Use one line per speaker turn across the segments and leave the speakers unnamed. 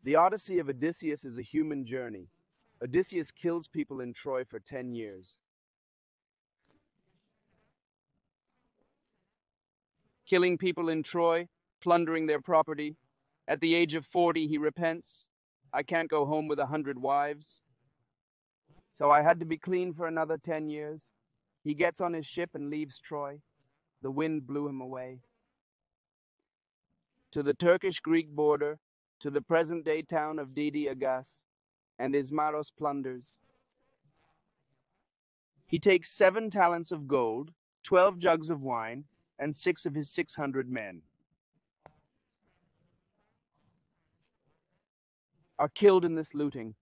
The Odyssey of Odysseus is a human journey. Odysseus kills people in Troy for 10 years. Killing people in Troy, plundering their property. At the age of 40, he repents. I can't go home with 100 wives. So I had to be clean for another 10 years. He gets on his ship and leaves Troy. The wind blew him away. To the Turkish-Greek border, to the present-day town of Didi Agas, and Ismaros plunders. He takes 7 talents of gold, 12 jugs of wine, and 6 of his 600 men are killed in this looting,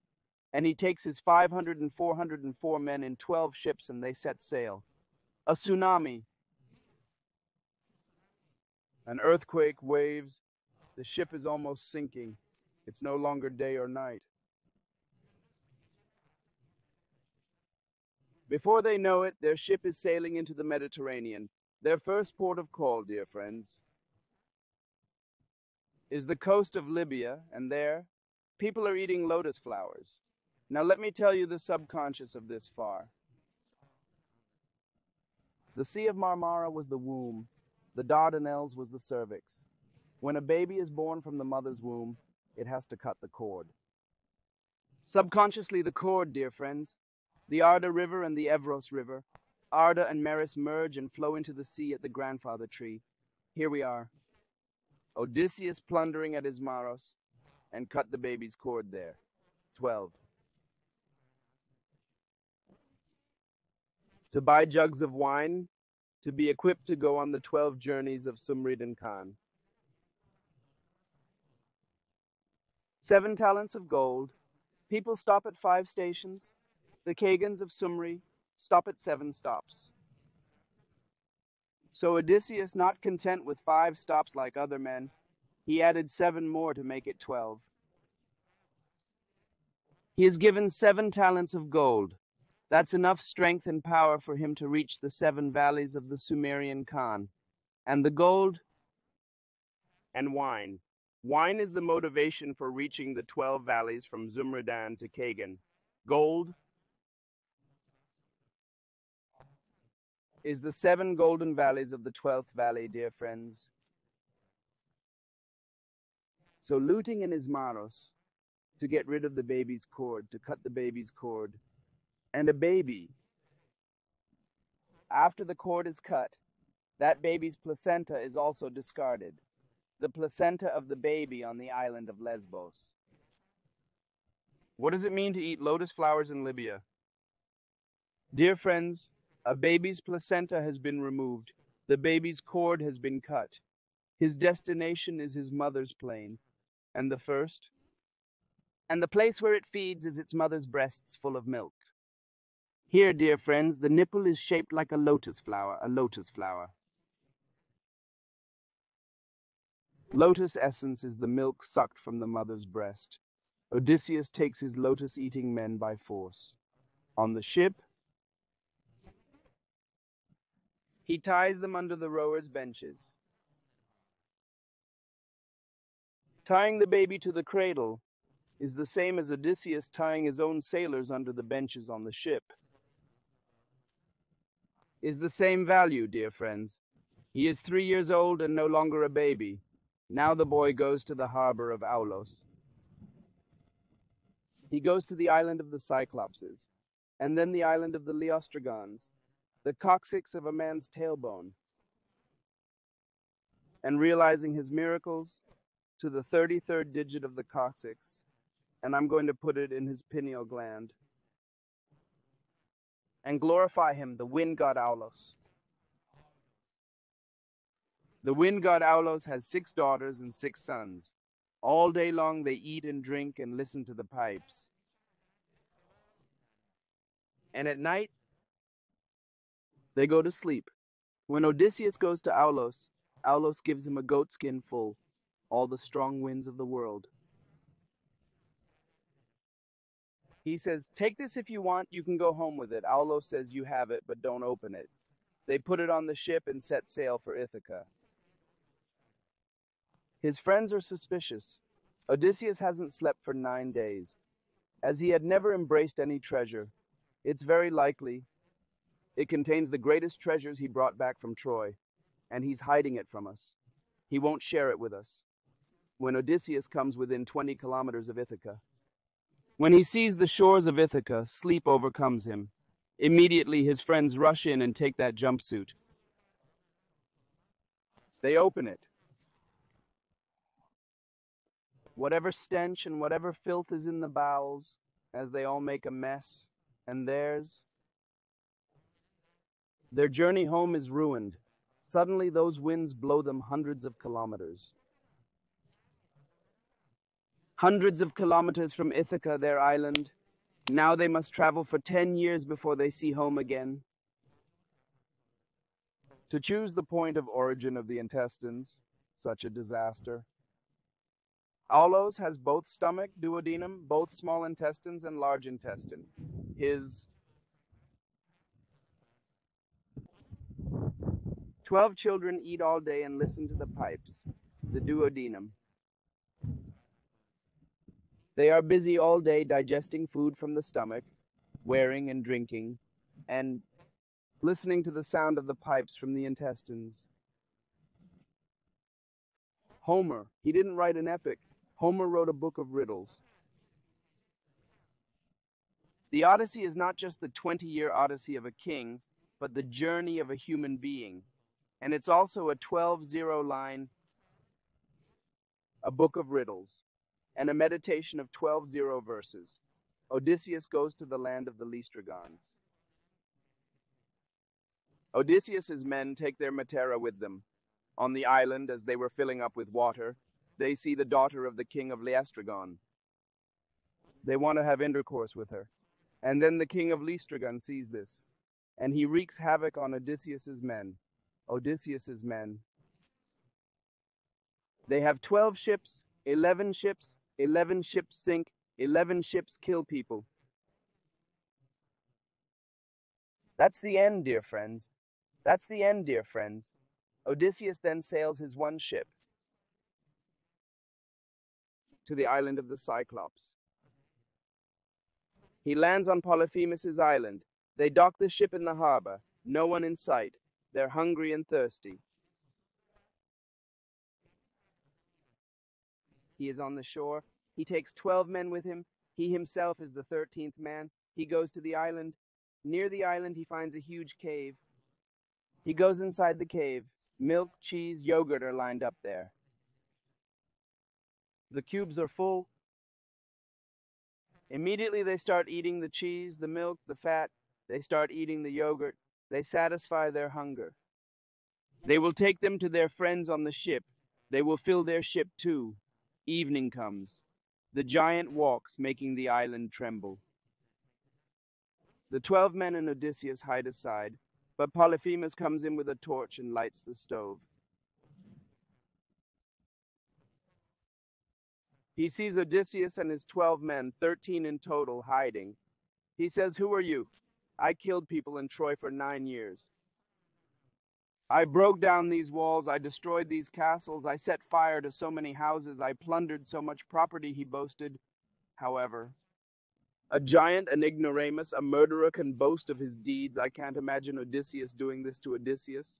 and he takes his 500 and 404 men in 12 ships, and they set sail. A tsunami, an earthquake, waves. The ship is almost sinking. It's no longer day or night. Before they know it, their ship is sailing into the Mediterranean. Their first port of call, dear friends, is the coast of Libya, and there, people are eating lotus flowers. Now let me tell you the subconscious of this far. The Sea of Marmara was the womb. The Dardanelles was the cervix. When a baby is born from the mother's womb, it has to cut the cord. Subconsciously, the cord, dear friends, the Arda River and the Evros River, Arda and Meris merge and flow into the sea at the grandfather tree. Here we are. Odysseus plundering at Ismaros and cut the baby's cord there. 12. To buy jugs of wine, to be equipped to go on the 12 journeys of Sumrid and Khan. 7 talents of gold. People stop at 5 stations. The Kagans of Sumri stop at 7 stops. So Odysseus, not content with 5 stops like other men, he added 7 more to make it 12. He is given 7 talents of gold. That's enough strength and power for him to reach the 7 valleys of the Sumerian Khan. And the gold and wine. Wine is the motivation for reaching the 12 valleys from Zumridan to Kagan. Gold is the 7 golden valleys of the 12th valley, dear friends. So looting in Ismaros to get rid of the baby's cord, to cut the baby's cord. And a baby, after the cord is cut, that baby's placenta is also discarded. The placenta of the baby on the island of Lesbos. What does it mean to eat lotus flowers in Libya? Dear friends, a baby's placenta has been removed. The baby's cord has been cut. His destination is his mother's plain. And the place where it feeds is its mother's breasts full of milk. Here, dear friends, the nipple is shaped like a lotus flower, Lotus essence is the milk sucked from the mother's breast. Odysseus takes his lotus-eating men by force. On the ship, he ties them under the rowers' benches. Tying the baby to the cradle is the same as Odysseus tying his own sailors under the benches on the ship. Is the same value, dear friends. He is 3 years old and no longer a baby. Now the boy goes to the harbor of Aulos. He goes to the island of the Cyclopses, and then the island of the Leostrogons, the coccyx of a man's tailbone. And realizing his miracles, to the 33rd digit of the coccyx, and I'm going to put it in his pineal gland, and glorify him, the wind god Aulos. The wind god Aulos has 6 daughters and 6 sons. All day long they eat and drink and listen to the pipes. And at night, they go to sleep. When Odysseus goes to Aulos, Aulos gives him a goat skin full, all the strong winds of the world. He says, take this if you want, you can go home with it. Aulos says, you have it, but don't open it. They put it on the ship and set sail for Ithaca. His friends are suspicious. Odysseus hasn't slept for 9 days. As he had never embraced any treasure, it's very likely it contains the greatest treasures he brought back from Troy, and he's hiding it from us. He won't share it with us. When Odysseus comes within 20 kilometers of Ithaca. When he sees the shores of Ithaca, sleep overcomes him. Immediately his friends rush in and take that jumpsuit. They open it. Whatever stench and whatever filth is in the bowels, as they all make a mess, and their journey home is ruined. Suddenly those winds blow them hundreds of kilometers. Hundreds of kilometers from Ithaca, their island. Now they must travel for 10 years before they see home again. To choose the point of origin of the intestines, such a disaster. Aulos has both stomach, duodenum, both small intestines and large intestine. His 12 children eat all day and listen to the pipes, the duodenum. They are busy all day digesting food from the stomach, wearing and drinking, and listening to the sound of the pipes from the intestines. Homer, he didn't write an epic. Homer wrote a book of riddles. The Odyssey is not just the 20-year odyssey of a king, but the journey of a human being. And it's also a 12-0 line, a book of riddles, and a meditation of 12-0 verses. Odysseus goes to the land of the Lystrigons. Odysseus's men take their Matera with them. On the island, as they were filling up with water, they see the daughter of the king of Laestragon. They want to have intercourse with her. And then the king of Lystragon sees this, and he wreaks havoc on Odysseus's men. Odysseus's men. They have 12 ships, 11 ships, 11 ships sink, 11 ships kill people. That's the end, dear friends. That's the end, dear friends. Odysseus then sails his one ship to the island of the Cyclops. He lands on Polyphemus's island. They dock the ship in the harbor. No one in sight. They're hungry and thirsty. He is on the shore. He takes 12 men with him. He himself is the 13th man. He goes to the island. Near the island, he finds a huge cave. He goes inside the cave. Milk, cheese, yogurt are lined up there. The cubes are full. Immediately they start eating the cheese, the milk, the fat. They start eating the yogurt. They satisfy their hunger. They will take them to their friends on the ship. They will fill their ship too. Evening comes. The giant walks, making the island tremble. The 12 men and Odysseus hide aside, but Polyphemus comes in with a torch and lights the stove. He sees Odysseus and his 12 men, 13 in total, hiding. He says, "Who are you? I killed people in Troy for 9 years. I broke down these walls, I destroyed these castles, I set fire to so many houses, I plundered so much property," he boasted. However, a giant, an ignoramus, a murderer can boast of his deeds. I can't imagine Odysseus doing this to Odysseus.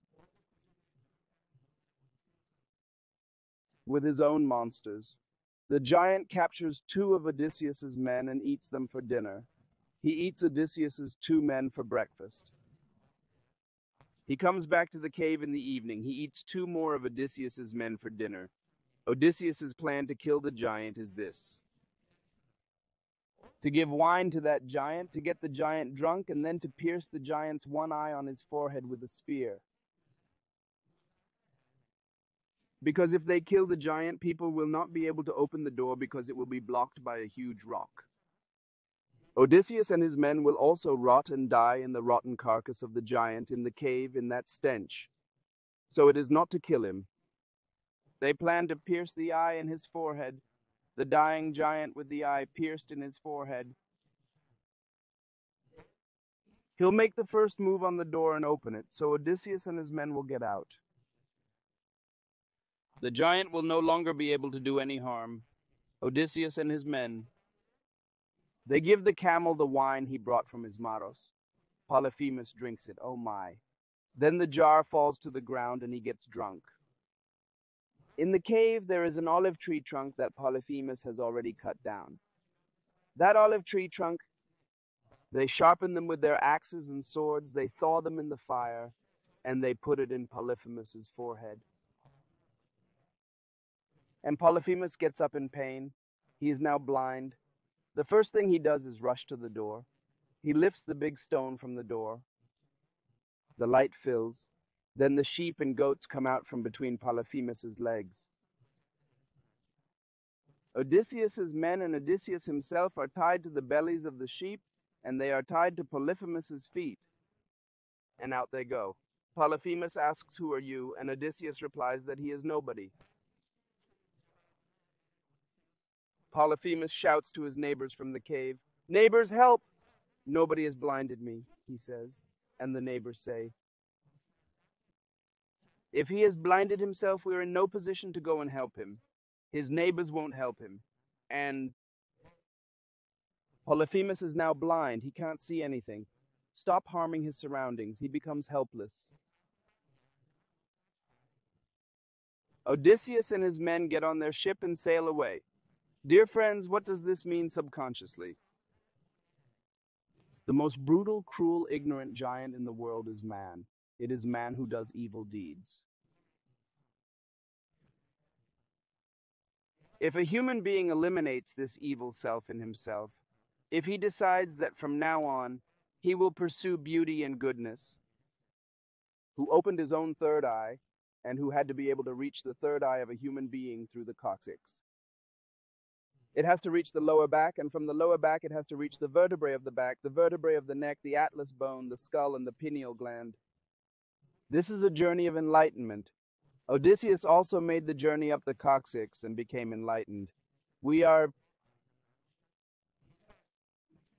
With his own monsters. The giant captures 2 of Odysseus's men and eats them for dinner. He eats Odysseus's 2 men for breakfast. He comes back to the cave in the evening. He eats 2 more of Odysseus's men for dinner. Odysseus's plan to kill the giant is this: to give wine to that giant, to get the giant drunk, and then to pierce the giant's one eye on his forehead with a spear. Because if they kill the giant, people will not be able to open the door because it will be blocked by a huge rock. Odysseus and his men will also rot and die in the rotten carcass of the giant in the cave in that stench. So it is not to kill him. They plan to pierce the eye in his forehead, the dying giant with the eye pierced in his forehead. He'll make the first move on the door and open it, so Odysseus and his men will get out. The giant will no longer be able to do any harm. Odysseus and his men, they give the camel the wine he brought from Ismaros. Polyphemus drinks it, oh my. Then the jar falls to the ground and he gets drunk. In the cave there is an olive tree trunk that Polyphemus has already cut down. That olive tree trunk, they sharpen them with their axes and swords, they thaw them in the fire, and they put it in Polyphemus's forehead. And Polyphemus gets up in pain. He is now blind. The first thing he does is rush to the door. He lifts the big stone from the door. The light fills. Then the sheep and goats come out from between Polyphemus's legs. Odysseus's men and Odysseus himself are tied to the bellies of the sheep, and they are tied to Polyphemus's feet. And out they go. Polyphemus asks, "Who are you?" And Odysseus replies that he is nobody. Polyphemus shouts to his neighbors from the cave, "Neighbors, help!" "Nobody has blinded me," he says. And the neighbors say, "If he has blinded himself, we are in no position to go and help him. His neighbors won't help him. And Polyphemus is now blind. He can't see anything. Stop harming his surroundings. He becomes helpless." Odysseus and his men get on their ship and sail away. Dear friends, what does this mean subconsciously? The most brutal, cruel, ignorant giant in the world is man. It is man who does evil deeds. If a human being eliminates this evil self in himself, if he decides that from now on he will pursue beauty and goodness, who opened his own third eye, and who had to be able to reach the third eye of a human being through the coccyx. It has to reach the lower back, and from the lower back it has to reach the vertebrae of the back, the vertebrae of the neck, the atlas bone, the skull, and the pineal gland. This is a journey of enlightenment. Odysseus also made the journey up the coccyx and became enlightened.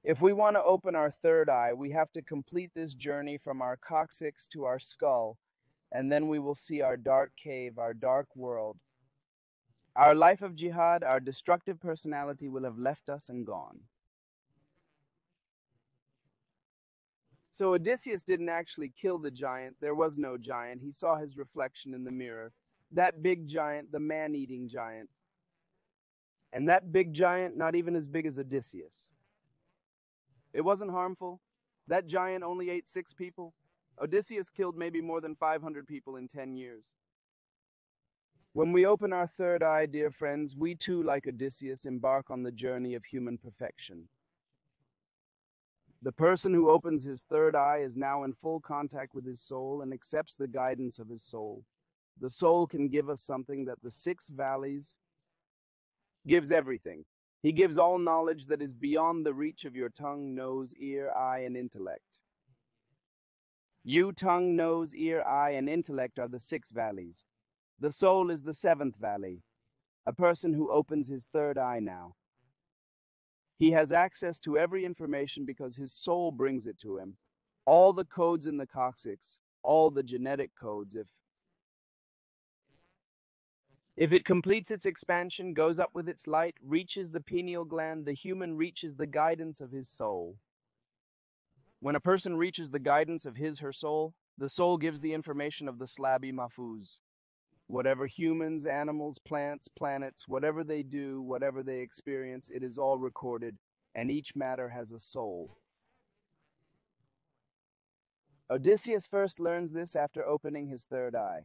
If we want to open our third eye, we have to complete this journey from our coccyx to our skull, and then we will see our dark cave, our dark world. Our life of jihad, our destructive personality will have left us and gone. So Odysseus didn't actually kill the giant. There was no giant. He saw his reflection in the mirror. That big giant, the man-eating giant. And that big giant, not even as big as Odysseus. It wasn't harmful. That giant only ate 6 people. Odysseus killed maybe more than 500 people in 10 years. When we open our third eye, dear friends, we too, like Odysseus, embark on the journey of human perfection. The person who opens his third eye is now in full contact with his soul and accepts the guidance of his soul. The soul can give us something that the 6 valleys gives everything. He gives all knowledge that is beyond the reach of your tongue, nose, ear, eye, and intellect. You, tongue, nose, ear, eye, and intellect are the 6 valleys. The soul is the 7th valley, a person who opens his third eye now. He has access to every information because his soul brings it to him. All the codes in the coccyx, all the genetic codes, if it completes its expansion, goes up with its light, reaches the pineal gland, the human reaches the guidance of his soul. When a person reaches the guidance of her soul, the soul gives the information of the Slabi Mahfuz. Whatever humans, animals, plants, planets, whatever they do, whatever they experience, it is all recorded, and each matter has a soul. Odysseus first learns this after opening his third eye.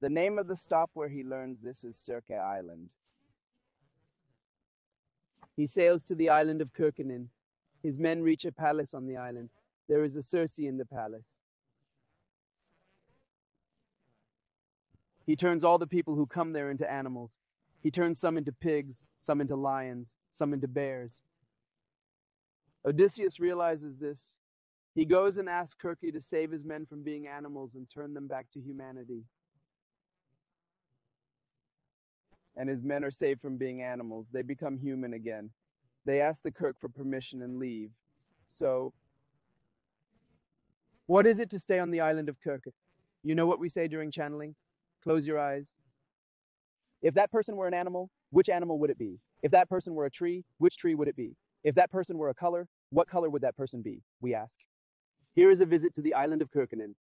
The name of the stop where he learns this is Circe Island. He sails to the island of Kirkenin. His men reach a palace on the island. There is a Circe in the palace. He turns all the people who come there into animals. He turns some into pigs, some into lions, some into bears. Odysseus realizes this. He goes and asks Circe to save his men from being animals and turn them back to humanity. And his men are saved from being animals. They become human again. They ask the Kirk for permission and leave. So, what is it to stay on the island of Kirk? You know what we say during channeling? Close your eyes. If that person were an animal, which animal would it be? If that person were a tree, which tree would it be? If that person were a color, what color would that person be? We ask. Here is a visit to the island of Kirkenin.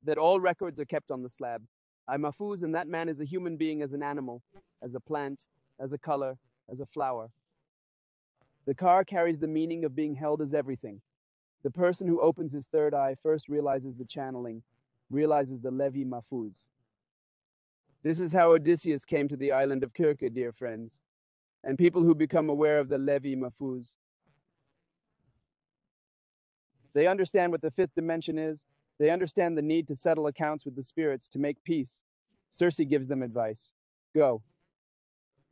That all records are kept on the slab. I'm Mahfouz, and that man is a human being as an animal, as a plant, as a color, as a flower. The car carries the meaning of being held as everything. The person who opens his third eye first realizes the channeling, realizes the Levi Mahfouz. This is how Odysseus came to the island of Kirke, dear friends, and people who become aware of the Levi Mahfouz. They understand what the fifth dimension is. They understand the need to settle accounts with the spirits, to make peace. Circe gives them advice. Go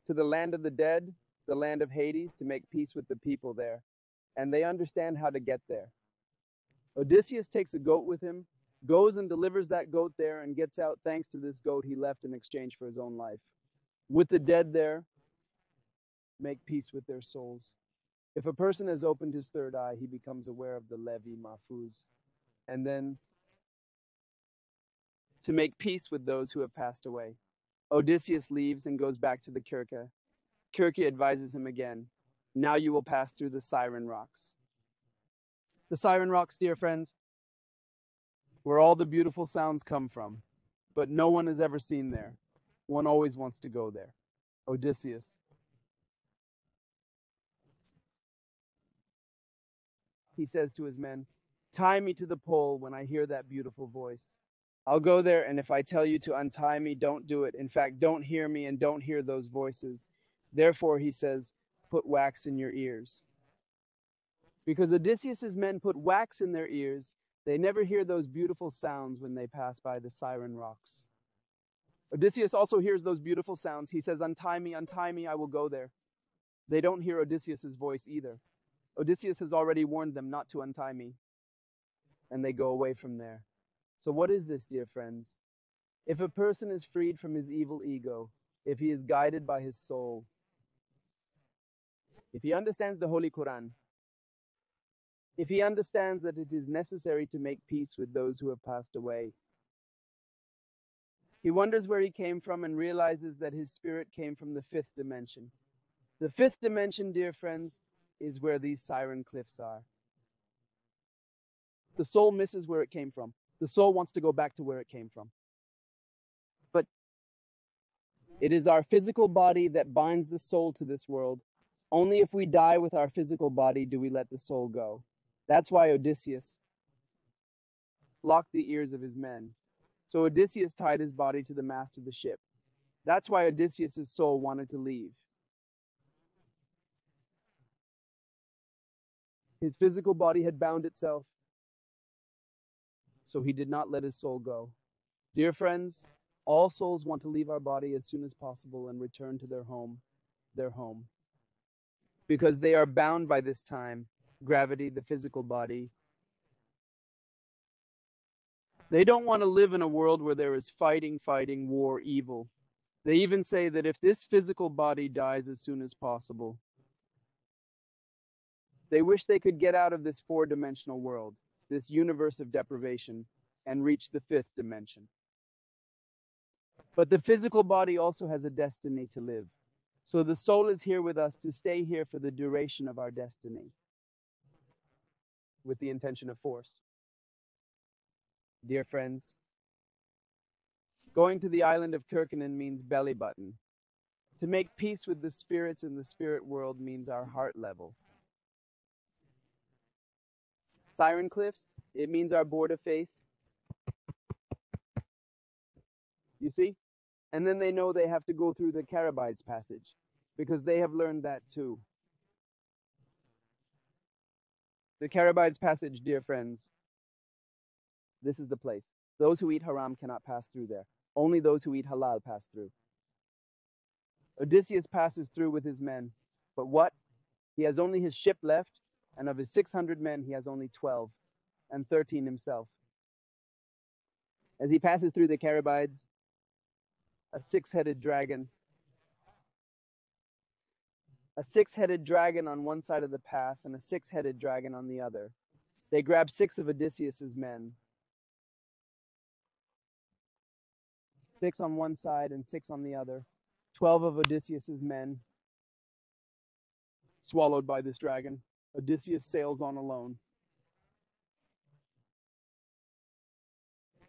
to the land of the dead, the land of Hades, to make peace with the people there. And they understand how to get there. Odysseus takes a goat with him, goes and delivers that goat there, and gets out thanks to this goat he left in exchange for his own life. With the dead there, make peace with their souls. If a person has opened his third eye, he becomes aware of the Levi Mahfouz. And then to make peace with those who have passed away. Odysseus leaves and goes back to the Kirke. Kirke advises him again. Now you will pass through the Siren Rocks. The Siren Rocks, dear friends, where all the beautiful sounds come from, but no one has ever seen there. One always wants to go there. Odysseus. He says to his men, tie me to the pole when I hear that beautiful voice. I'll go there, and if I tell you to untie me, don't do it. In fact, don't hear me and don't hear those voices. Therefore, he says, put wax in your ears. Because Odysseus's men put wax in their ears, they never hear those beautiful sounds when they pass by the Siren Rocks. Odysseus also hears those beautiful sounds. He says, untie me, I will go there. They don't hear Odysseus's voice either. Odysseus has already warned them not to untie me, and they go away from there. So what is this, dear friends? If a person is freed from his evil ego, if he is guided by his soul, if he understands the Holy Quran, if he understands that it is necessary to make peace with those who have passed away, he wonders where he came from and realizes that his spirit came from the fifth dimension. The fifth dimension, dear friends, is where these siren cliffs are. The soul misses where it came from. The soul wants to go back to where it came from. But it is our physical body that binds the soul to this world. Only if we die with our physical body do we let the soul go. That's why Odysseus locked the ears of his men. So Odysseus tied his body to the mast of the ship. That's why Odysseus' soul wanted to leave. His physical body had bound itself, so he did not let his soul go. Dear friends, all souls want to leave our body as soon as possible and return to their home, because they are bound by this time, gravity, the physical body. They don't want to live in a world where there is fighting, war, evil. They even say that if this physical body dies as soon as possible, they wish they could get out of this four-dimensional world, this universe of deprivation, and reach the fifth dimension. But the physical body also has a destiny to live. So the soul is here with us to stay here for the duration of our destiny, with the intention of force. Dear friends, going to the island of Kirkenin means belly button. To make peace with the spirits in the spirit world means our heart level. Siren Cliffs, it means our board of faith. You see? And then they know they have to go through the Carabides passage, because they have learned that too. The Carabides passage, dear friends, this is the place. Those who eat haram cannot pass through there. Only those who eat halal pass through. Odysseus passes through with his men. But what? He has only his ship left, and of his 600 men, he has only 12, and 13 himself. As he passes through the Carabides, a six-headed dragon on one side of the pass and a six-headed dragon on the other. They grab 6 of Odysseus's men. 6 on one side and 6 on the other. 12 of Odysseus's men Swallowed by this dragon, Odysseus sails on alone.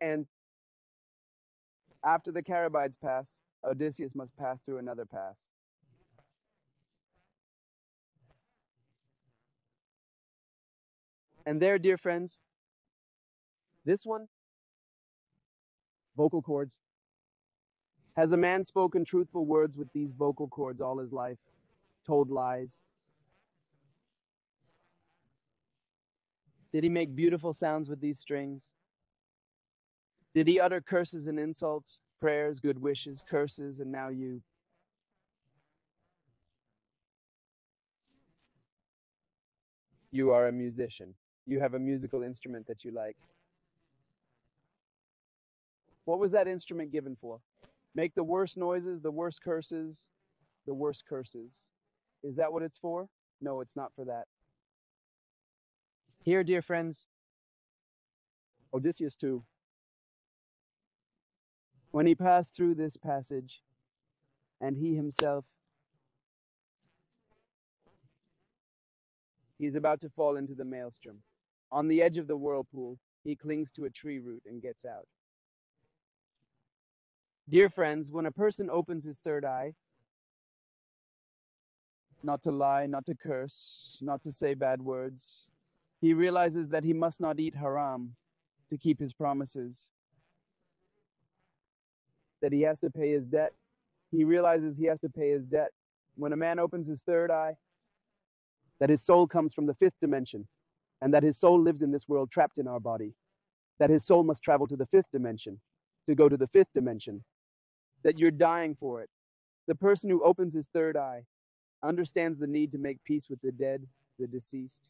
And after the Carabides pass, Odysseus must pass through another pass. And there, dear friends, this one, vocal cords. Has a man spoken truthful words with these vocal cords all his life, told lies? Did he make beautiful sounds with these strings? Did he utter curses and insults, prayers, good wishes, curses, and now you? You are a musician. You have a musical instrument that you like. What was that instrument given for? Make the worst noises, the worst curses, the worst curses. Is that what it's for? No, it's not for that. Here, dear friends, Odysseus too. When he passed through this passage, and he himself, he is about to fall into the maelstrom. On the edge of the whirlpool, he clings to a tree root and gets out. Dear friends, when a person opens his third eye, not to lie, not to curse, not to say bad words, he realizes that he must not eat haram to keep his promises, that he has to pay his debt. He realizes he has to pay his debt. When a man opens his third eye, that his soul comes from the fifth dimension, and that his soul lives in this world trapped in our body, that his soul must travel to the fifth dimension to go to the fifth dimension, that you're dying for it. The person who opens his third eye understands the need to make peace with the dead, the deceased.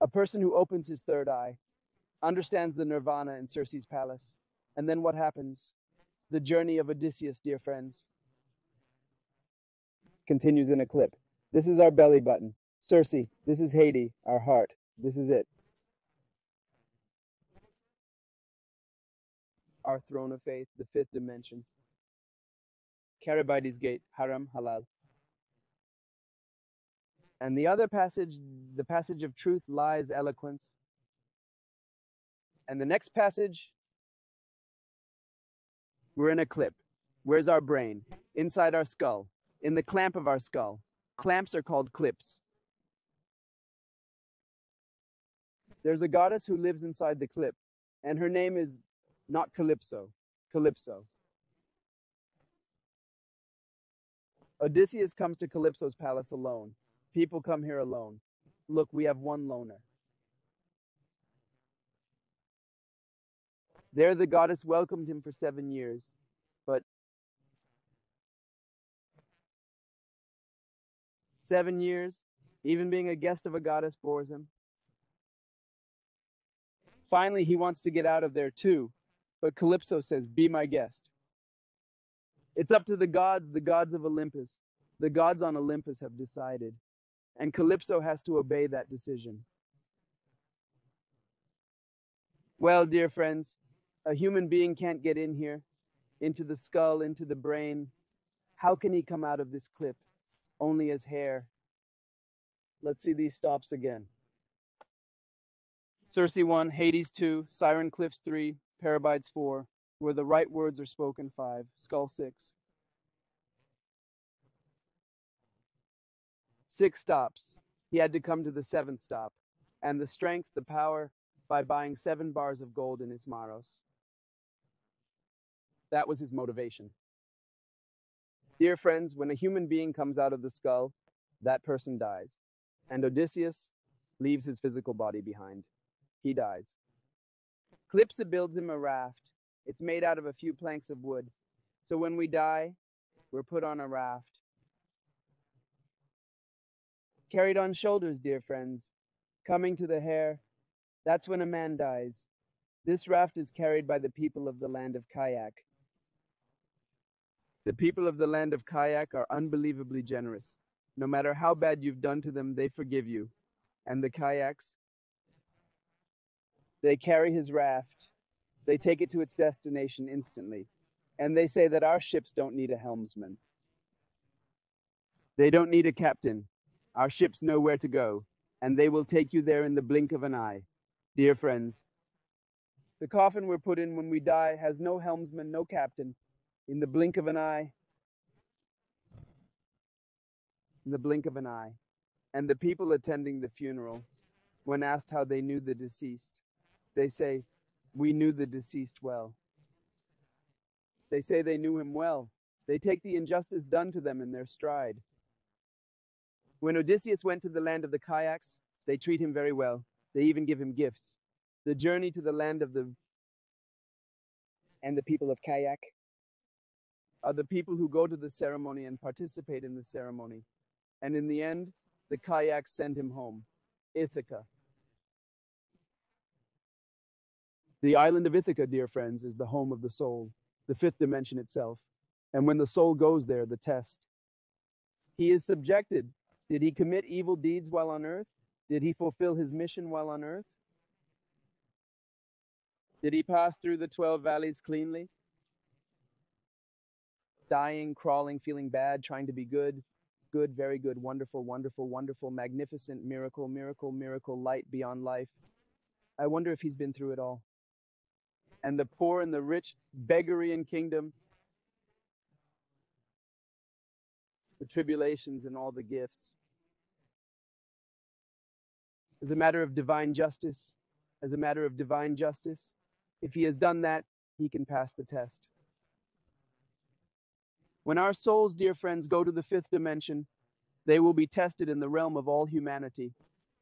A person who opens his third eye understands the nirvana in Circe's palace. And then what happens? The journey of Odysseus, dear friends, continues in a clip. This is our belly button. Circe, this is Haiti, our heart. This is it. Our throne of faith, the fifth dimension. Carabides gate, haram, halal. And the other passage, the passage of truth, lies, eloquence. And the next passage, we're in a clip. Where's our brain? Inside our skull, in the clamp of our skull. Clamps are called clips. There's a goddess who lives inside the clip, and her name is not Calypso, Calypso. Odysseus comes to Calypso's palace alone. People come here alone. Look, we have one loner. There the goddess welcomed him for 7 years, but 7 years, even being a guest of a goddess bores him. Finally, he wants to get out of there too, but Calypso says, be my guest. It's up to the gods of Olympus. The gods on Olympus have decided, and Calypso has to obey that decision. Well, dear friends, a human being can't get in here, into the skull, into the brain. How can he come out of this clip? Only as hair. Let's see these stops again. Circe 1, Hades 2, Siren Cliffs 3, Carabides 4, where the right words are spoken 5, Skull 6. 6 stops. He had to come to the 7th stop, and the strength, the power, by buying 7 bars of gold in Ismaros. That was his motivation. Dear friends, when a human being comes out of the skull, that person dies. And Odysseus leaves his physical body behind. He dies. Calypso builds him a raft. It's made out of a few planks of wood. So when we die, we're put on a raft. Carried on shoulders, dear friends. Coming to the hair. That's when a man dies. This raft is carried by the people of the land of Kayak. The people of the land of Kayak are unbelievably generous. No matter how bad you've done to them, they forgive you. And the Kayaks, they carry his raft. They take it to its destination instantly. And they say that our ships don't need a helmsman. They don't need a captain. Our ships know where to go, and they will take you there in the blink of an eye. Dear friends, the coffin we're put in when we die has no helmsman, no captain. In the blink of an eye, in the blink of an eye. And the people attending the funeral, when asked how they knew the deceased, they say, we knew the deceased well. They say they knew him well. They take the injustice done to them in their stride. When Odysseus went to the land of the kayaks, they treat him very well. They even give him gifts. The journey to the land of the people of kayak are the people who go to the ceremony and participate in the ceremony. And in the end, the kayaks send him home. Ithaca. The island of Ithaca, dear friends, is the home of the soul, the fifth dimension itself. And when the soul goes there, the test. He is subjected. Did he commit evil deeds while on earth? Did he fulfill his mission while on earth? Did he pass through the 12 valleys cleanly? Dying, crawling, feeling bad, trying to be good. Good, very good, wonderful, wonderful, wonderful, magnificent, miracle, miracle, miracle, light beyond life. I wonder if he's been through it all. And the poor and the rich, beggary and kingdom, the tribulations and all the gifts. As a matter of divine justice, as a matter of divine justice, if he has done that, he can pass the test. When our souls, dear friends, go to the fifth dimension, they will be tested in the realm of all humanity.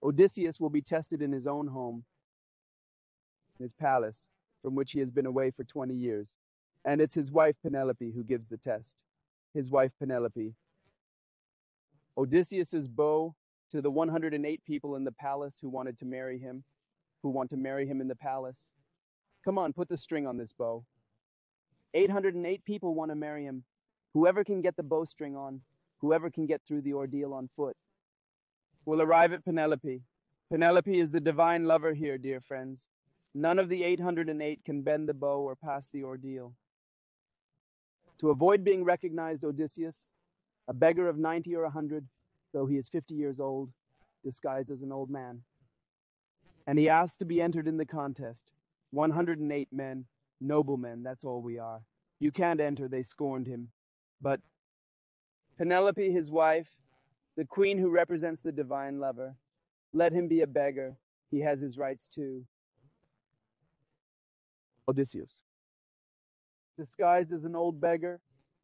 Odysseus will be tested in his own home, his palace, from which he has been away for 20 years. And it's his wife Penelope who gives the test. His wife Penelope. Odysseus's bow to the 108 people in the palace who wanted to marry him, who want to marry him in the palace. Come on, put the string on this bow. 808 people want to marry him. Whoever can get the bowstring on, whoever can get through the ordeal on foot, will arrive at Penelope. Penelope is the divine lover here, dear friends. None of the 808 can bend the bow or pass the ordeal. To avoid being recognized, Odysseus, a beggar of 90 or 100, though he is 50 years old, disguised as an old man. And he asked to be entered in the contest. 108 men, noblemen, that's all we are. You can't enter, they scorned him. But Penelope, his wife, the queen who represents the divine lover, let him be a beggar. He has his rights too. Odysseus, disguised as an old beggar,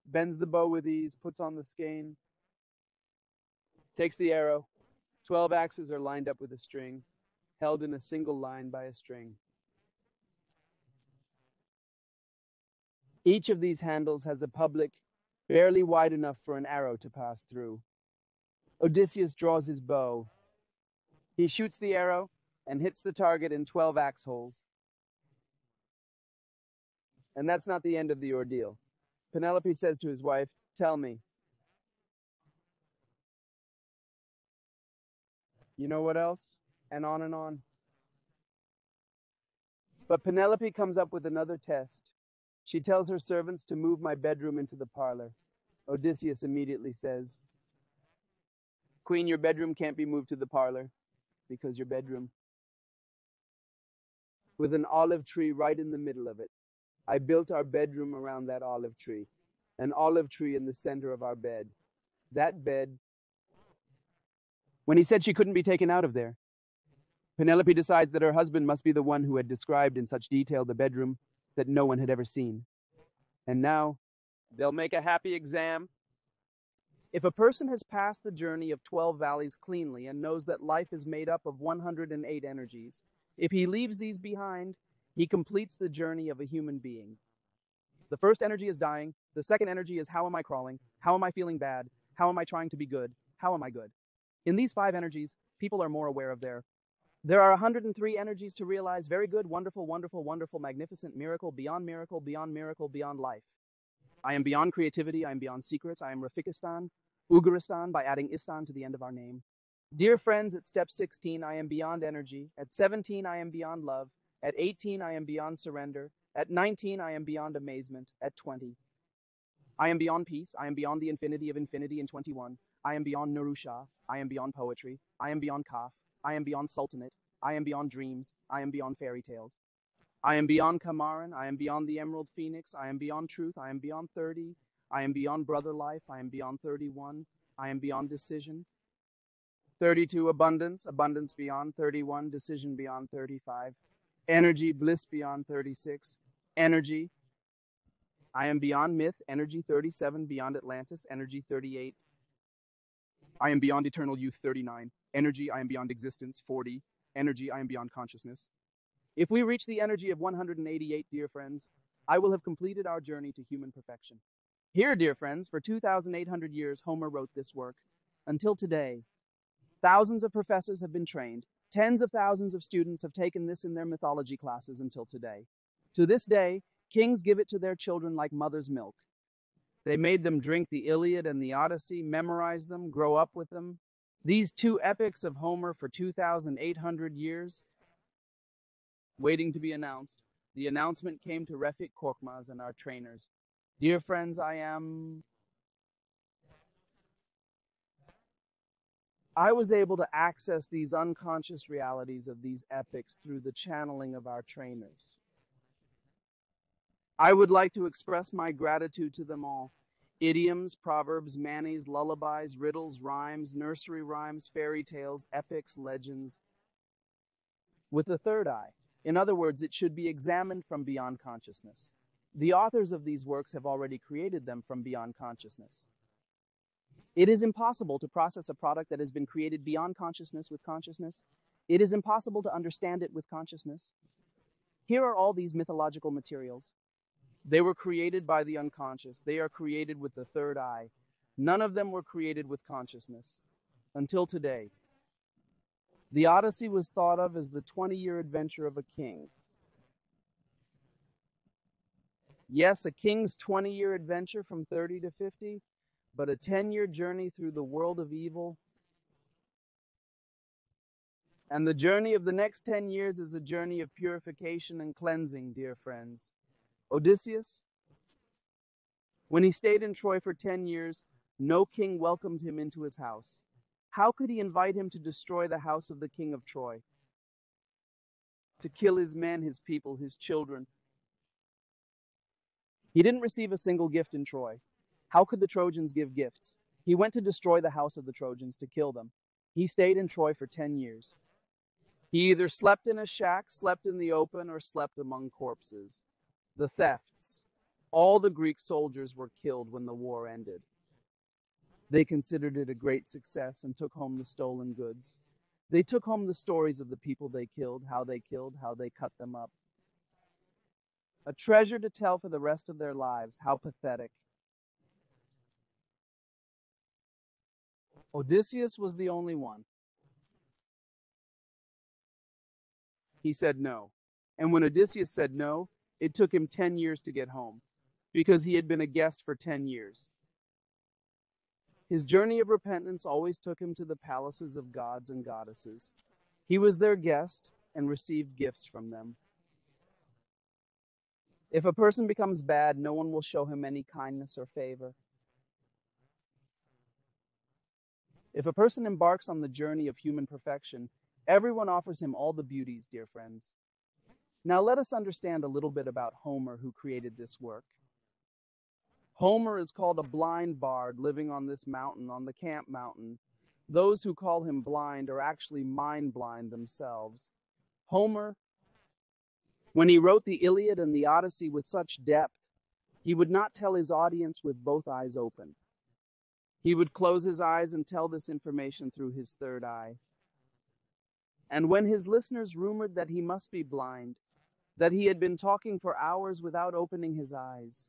bends the bow with ease, puts on the skein, takes the arrow. 12 axes are lined up with a string, held in a single line by a string. Each of these handles has a public barely wide enough for an arrow to pass through. Odysseus draws his bow. He shoots the arrow and hits the target in 12 axe holes. And that's not the end of the ordeal. Penelope says to his wife, tell me, you know what else? And on and on. But Penelope comes up with another test. She tells her servants to move my bedroom into the parlor. Odysseus immediately says, Queen, your bedroom can't be moved to the parlor because your bedroom, with an olive tree right in the middle of it. I built our bedroom around that olive tree, an olive tree in the center of our bed. That bed, when he said she couldn't be taken out of there, Penelope decides that her husband must be the one who had described in such detail the bedroom that no one had ever seen. And now, they'll make a happy exam. If a person has passed the journey of 12 valleys cleanly and knows that life is made up of 108 energies, if he leaves these behind, he completes the journey of a human being. The first energy is dying. The second energy is how am I crawling? How am I feeling bad? How am I trying to be good? How am I good? In these 5 energies, people are more aware of There are 103 energies to realize very good, wonderful, wonderful, wonderful, magnificent, miracle, beyond miracle, beyond miracle, beyond life. I am beyond creativity. I am beyond secrets. I am Rafikistan, Ugaristan, by adding Istan to the end of our name. Dear friends, at step 16, I am beyond energy. At 17, I am beyond love. At 18, I am beyond surrender. At 19, I am beyond amazement. At 20, I am beyond peace. I am beyond the infinity of infinity in 21. I am beyond Nurusha. I am beyond poetry. I am beyond Kaf. I am beyond Sultanate. I am beyond dreams. I am beyond fairy tales. I am beyond Kamaran. I am beyond the Emerald Phoenix. I am beyond truth. I am beyond 30. I am beyond brother life. I am beyond 31. I am beyond decision. 32, abundance. Abundance beyond 31. Decision beyond 35. Energy, bliss beyond 36. Energy. I am beyond myth. Energy 37. Beyond Atlantis. Energy 38. I am beyond eternal youth 39. Energy, I am beyond existence 40. Energy, I am beyond consciousness. If we reach the energy of 188, dear friends, I will have completed our journey to human perfection. Here, dear friends, for 2,800 years, Homer wrote this work. Until today, thousands of professors have been trained. Tens of thousands of students have taken this in their mythology classes until today. To this day, kings give it to their children like mother's milk. They made them drink the Iliad and the Odyssey, memorize them, grow up with them. These two epics of Homer for 2,800 years, waiting to be announced. The announcement came to Refik Korkmaz and our trainers. Dear friends, I was able to access these unconscious realities of these epics through the channeling of our trainers. I would like to express my gratitude to them all. Idioms, proverbs, manis, lullabies, riddles, rhymes, nursery rhymes, fairy tales, epics, legends. With the third eye. In other words, it should be examined from beyond consciousness. The authors of these works have already created them from beyond consciousness. It is impossible to process a product that has been created beyond consciousness with consciousness. It is impossible to understand it with consciousness. Here are all these mythological materials. They were created by the unconscious. They are created with the third eye. None of them were created with consciousness. Until today. The Odyssey was thought of as the 20-year adventure of a king. Yes, a king's 20-year adventure from 30 to 50, but a 10-year journey through the world of evil. And the journey of the next 10 years is a journey of purification and cleansing, dear friends. Odysseus, when he stayed in Troy for 10 years, no king welcomed him into his house. How could he invite him to destroy the house of the king of Troy? To kill his men, his people, his children. He didn't receive a single gift in Troy. How could the Trojans give gifts? He went to destroy the house of the Trojans, to kill them. He stayed in Troy for 10 years. He either slept in a shack, slept in the open, or slept among corpses. The thefts. All the Greek soldiers were killed when the war ended. They considered it a great success and took home the stolen goods. They took home the stories of the people they killed, how they cut them up. A treasure to tell for the rest of their lives. How pathetic. Odysseus was the only one. He said no. And when Odysseus said no, it took him 10 years to get home, because he had been a guest for 10 years. His journey of repentance always took him to the palaces of gods and goddesses. He was their guest and received gifts from them. If a person becomes bad, no one will show him any kindness or favor. If a person embarks on the journey of human perfection, everyone offers him all the beauties, dear friends. Now let us understand a little bit about Homer, who created this work. Homer is called a blind bard living on this mountain, on the Camp Mountain. Those who call him blind are actually mind blind themselves. Homer, when he wrote the Iliad and the Odyssey with such depth, he would not tell his audience with both eyes open. He would close his eyes and tell this information through his third eye. And when his listeners rumored that he must be blind, that he had been talking for hours without opening his eyes,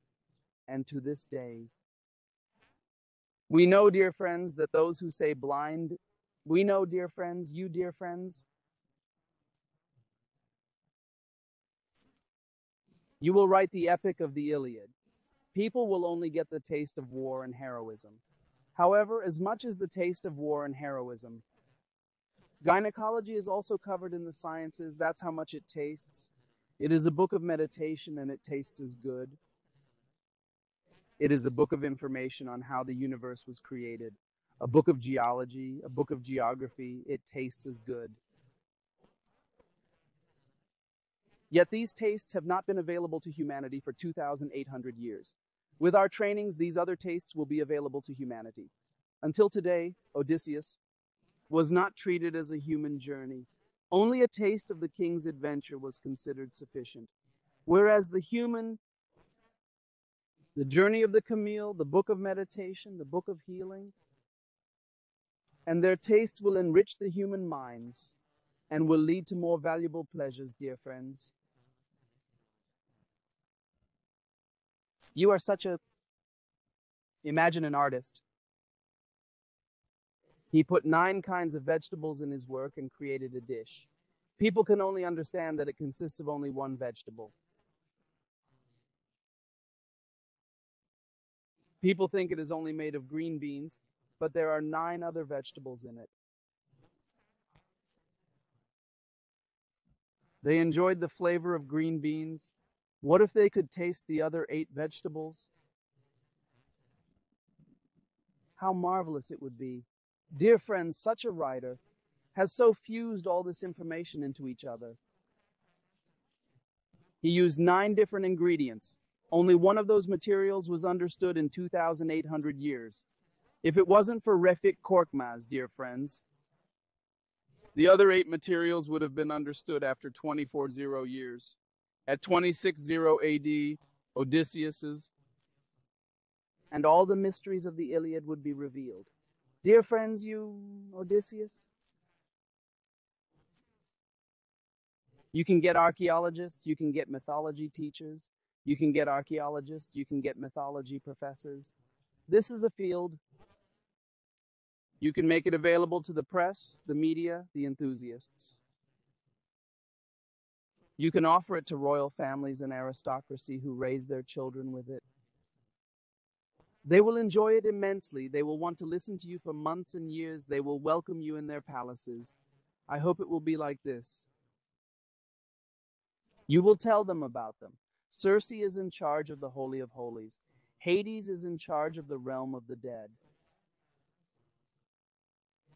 and to this day, we know, dear friends, that those who say blind, we know, dear friends, you dear friends, you will write the epic of the Iliad. People will only get the taste of war and heroism. However, as much as the taste of war and heroism, gynecology is also covered in the sciences. That's how much it tastes. It is a book of meditation, and it tastes as good. It is a book of information on how the universe was created. a book of geology, a book of geography. It tastes as good. Yet these tastes have not been available to humanity for 2,800 years. With our trainings, these other tastes will be available to humanity. Until today, Odysseus was not treated as a human journey. Only a taste of the king's adventure was considered sufficient. Whereas the journey of the camel, the book of meditation, the book of healing, and their tastes will enrich the human minds and will lead to more valuable pleasures, dear friends. You are imagine an artist. He put 9 kinds of vegetables in his work and created a dish. People can only understand that it consists of only one vegetable. People think it is only made of green beans, but there are 9 other vegetables in it. They enjoyed the flavor of green beans. What if they could taste the other 8 vegetables? How marvelous it would be. Dear friends, such a writer has so fused all this information into each other. He used 9 different ingredients. Only one of those materials was understood in 2,800 years. If it wasn't for Refik Korkmaz, dear friends, the other 8 materials would have been understood after 240 years. At 260 AD, Odysseus's and all the mysteries of the Iliad would be revealed. Dear friends, you, Odysseus, you can get archaeologists, you can get mythology teachers, you can get archaeologists, you can get mythology professors. This is a field. You can make it available to the press, the media, the enthusiasts. You can offer it to royal families and aristocracy who raise their children with it. They will enjoy it immensely. They will want to listen to you for months and years. They will welcome you in their palaces. I hope it will be like this. You will tell them about them. Circe is in charge of the Holy of Holies. Hades is in charge of the realm of the dead.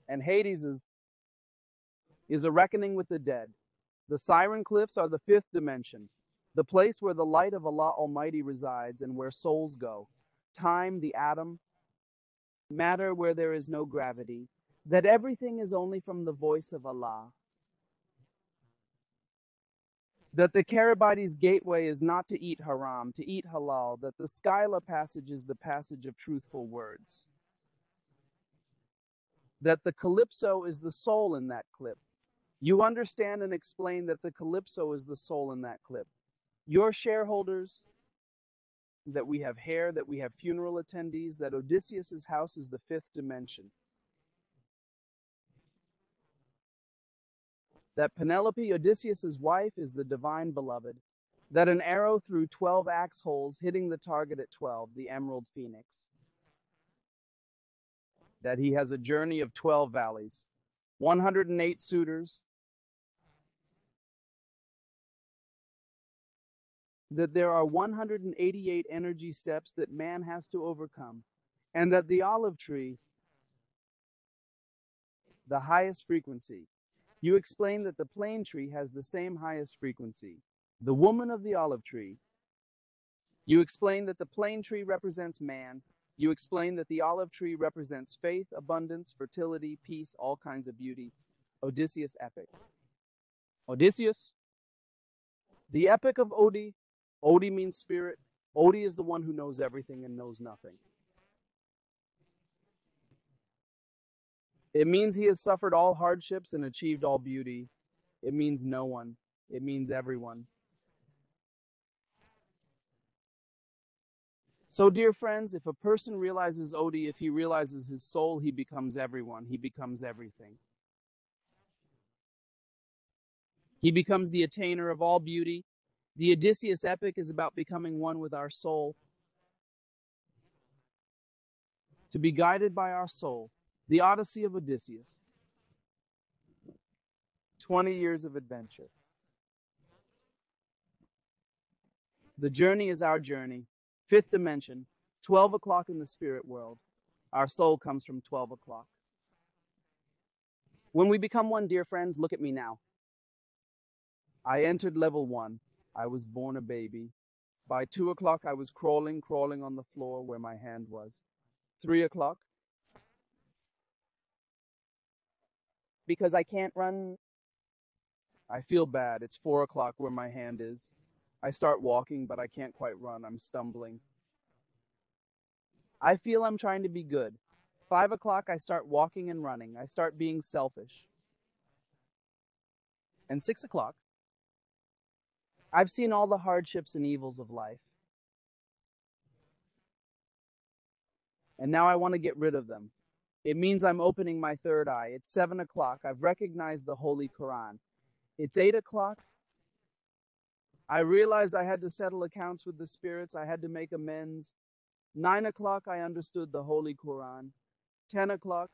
And Hades is a reckoning with the dead. The Siren Cliffs are the 5th dimension, the place where the light of Allah Almighty resides and where souls go. Time, the atom, matter where there is no gravity, that everything is only from the voice of Allah. That the Karabites gateway is not to eat haram, to eat halal, that the Skyla passage is the passage of truthful words. That the Calypso is the soul in that clip. You understand and explain that the Calypso is the soul in that clip. Your shareholders, that we have hair, that we have funeral attendees, that Odysseus's house is the 5th dimension. That Penelope, Odysseus's wife, is the divine beloved. That an arrow through 12 axe holes, hitting the target at 12, the emerald phoenix. That he has a journey of 12 valleys, 108 suitors. That there are 188 energy steps that man has to overcome, and that the olive tree, the highest frequency. You explain that the plane tree has the same highest frequency. The woman of the olive tree. You explain that the plane tree represents man. You explain that the olive tree represents faith, abundance, fertility, peace, all kinds of beauty. Odysseus epic. Odysseus, the epic of Odi. Odi means spirit. Odi is the one who knows everything and knows nothing. It means he has suffered all hardships and achieved all beauty. It means no one. It means everyone. So, dear friends, if a person realizes Odi, if he realizes his soul, he becomes everyone. He becomes everything. He becomes the attainer of all beauty. The Odysseus epic is about becoming one with our soul. To be guided by our soul. The Odyssey of Odysseus. 20 years of adventure. The journey is our journey. 5th dimension. 12 o'clock in the spirit world. Our soul comes from 12 o'clock. When we become one, dear friends, look at me now. I entered level 1. I was born a baby. By 2 o'clock, I was crawling on the floor where my hand was. 3 o'clock, because I can't run. I feel bad. It's 4 o'clock where my hand is. I start walking, but I can't quite run. I'm stumbling. I feel I'm trying to be good. 5 o'clock, I start walking and running. I start being selfish. And 6 o'clock, I've seen all the hardships and evils of life. And now I want to get rid of them. It means I'm opening my third eye. It's 7 o'clock. I've recognized the Holy Quran. It's 8 o'clock. I realized I had to settle accounts with the spirits. I had to make amends. 9 o'clock, I understood the Holy Quran. 10 o'clock,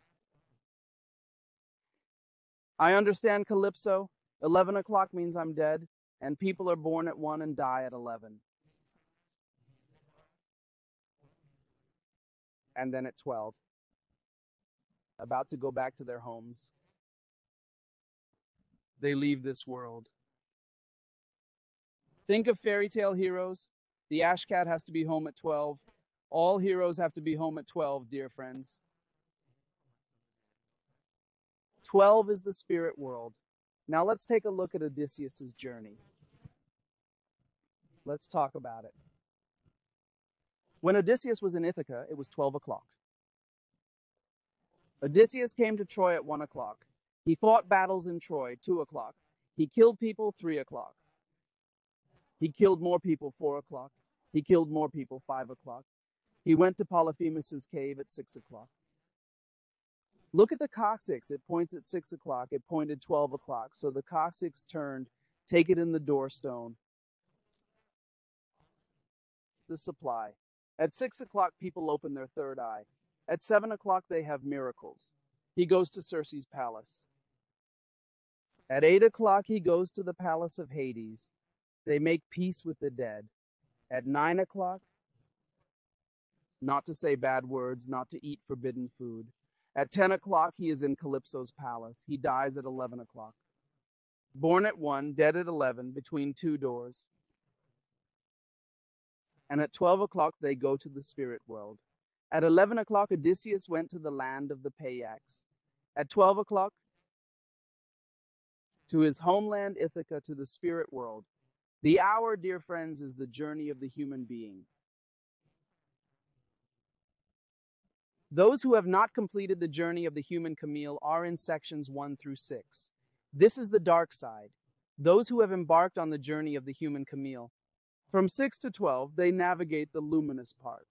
I understand Calypso. 11 o'clock means I'm dead, and people are born at 1 and die at 11. And then at 12, about to go back to their homes, they leave this world. Think of fairy tale heroes. The Ash Cat has to be home at 12. All heroes have to be home at 12, dear friends. 12 is the spirit world. Now let's take a look at Odysseus' journey. Let's talk about it. When Odysseus was in Ithaca, it was 12 o'clock. Odysseus came to Troy at 1 o'clock. He fought battles in Troy, 2 o'clock. He killed people, 3 o'clock. He killed more people, 4 o'clock. He killed more people, 5 o'clock. He went to Polyphemus' cave at 6 o'clock. Look at the coccyx. It points at 6 o'clock. It pointed 12 o'clock. So the coccyx turned. Take it in the doorstone. The supply. At 6 o'clock, people open their third eye. At 7 o'clock, they have miracles. He goes to Circe's palace. At 8 o'clock, he goes to the palace of Hades. They make peace with the dead. At 9 o'clock, not to say bad words, not to eat forbidden food. At 10 o'clock, he is in Calypso's palace. He dies at 11 o'clock. Born at 1, dead at 11, between 2 doors. And at 12 o'clock, they go to the spirit world. At 11 o'clock, Odysseus went to the land of the Payaks. At 12 o'clock, to his homeland Ithaca, to the spirit world. The hour, dear friends, is the journey of the human being. Those who have not completed the journey of the human camel are in sections 1 through 6. This is the dark side. Those who have embarked on the journey of the human camel. From 6 to 12, they navigate the luminous part.